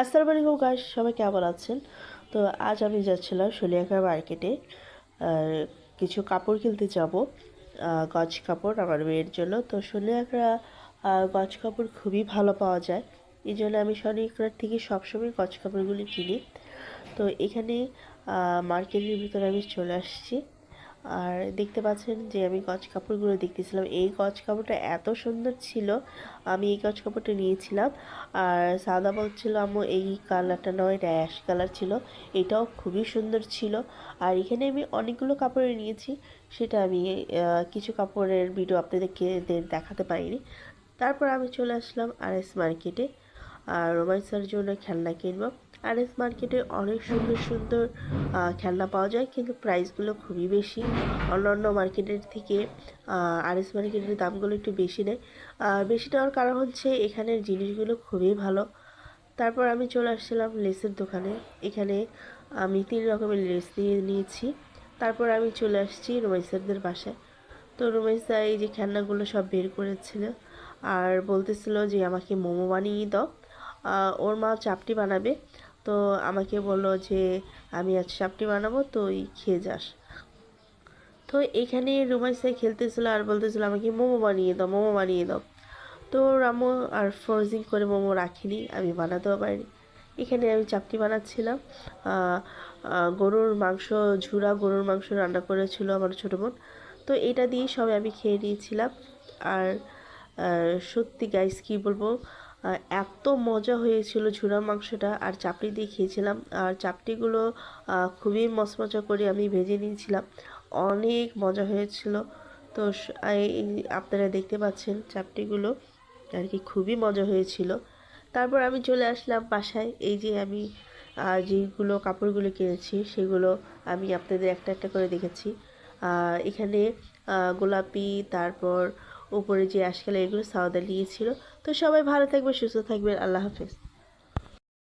আসসালামু আলাইকুম গাইস, সবাই কেমন আছেন? তো আজ আমি যাচ্ছিলাম সলিয়াখার মার্কেটে। আর কিছু কাপড় কিনতে যাব, গজ কাপড় আমার মেয়ের জন্য। তো সলিয়াখার গজ কাপড় খুবই ভালো পাওয়া যায়, এই জন্য আমি সলিয়াখার থেকে সবসময় গজ কাপড়গুলি কিনি। তো এখানে মার্কেটের ভিতরে আমি চলে আসছি। আর দেখতে পাচ্ছেন যে আমি গজ কাপড়গুলো দেখতেছিলাম, এই গজ কাপড়টা এত সুন্দর ছিল, আমি এই গজ কাপড়টা নিয়েছিলাম। আর সাদা বলছিল আম্মু এই কালারটা নয়, এটা অ্যাশ কালার ছিল, এটাও খুবই সুন্দর ছিল। আর এখানে আমি অনেকগুলো কাপড় নিয়েছি, সেটা আমি কিছু কাপড়ের ভিডিও আপনাদেরকে দেখাতে পারিনি। তারপর আমি চলে আসলাম আরএস মার্কেটে, আর রোমান্সের জন্য খেলনা কিনবো। আরএস মার্কেটে অনেক সুন্দর সুন্দর খেলনা পাওয়া যায়, কিন্তু প্রাইসগুলো খুবই বেশি অন্যান্য মার্কেটের থেকে। আরএস মার্কেটের দামগুলো একটু বেশি নেয়। বেশি নেওয়ার কারণ হচ্ছে এখানের জিনিসগুলো খুবই ভালো। তারপর আমি চলে আসছিলাম লেসের দোকানে। এখানে আমি 3 রকমের লেস নিয়েছি। তারপর আমি চলে আসছি রোমাইসারদের বাসায়। তো রুমেশা এই যে খেলনাগুলো সব বের করেছিল, আর বলতেছিল যে আমাকে মোমো বানিয়ে দাও। ওর মা চাপটি বানাবে, তো আমাকে বললো যে আমি আজ চাপটি বানাবো, তো খেয়ে যাস। তো এখানে রুমাইসাই খেলতেছিল আর বলতেছিল আমাকে মোমো বানিয়ে দাও, মোমো বানিয়ে দাও। তো রামু আর ফ্রোজিং করে মোমো রাখিনি, আমি বানাতেও পারিনি। এখানে আমি চাপটি বানাচ্ছিলাম। গরুর মাংস, ঝুরা গরুর মাংস রান্না করেছিল আমার ছোটো বোন, তো এটা দিয়েই সবাই আমি খেয়ে নিয়েছিলাম। আর সত্যি গাইস কী বলবো, এত মজা হয়েছিল ঝুরা মাংসটা, আর চাপড়ি দিয়ে খেয়েছিলাম। আর চাপটিগুলো খুবই মচমচা করে আমি ভেজে নিয়েছিলাম, অনেক মজা হয়েছিল। তো আপনারা দেখতে পাচ্ছেন চাপটিগুলো আর কি, খুবই মজা হয়েছিল। তারপর আমি চলে আসলাম বাসায়। এই যে আমি যেগুলো কাপড়গুলো কিনেছি সেগুলো আমি আপনাদের একটা একটা করে দেখেছি। এখানে গোলাপি, তারপর উপরে যে আশকাল, এগুলো সাউদা নিয়েছিল। তো সবাই ভালো থাকবে, সুস্থ থাকবেন, আল্লাহ হাফেজ।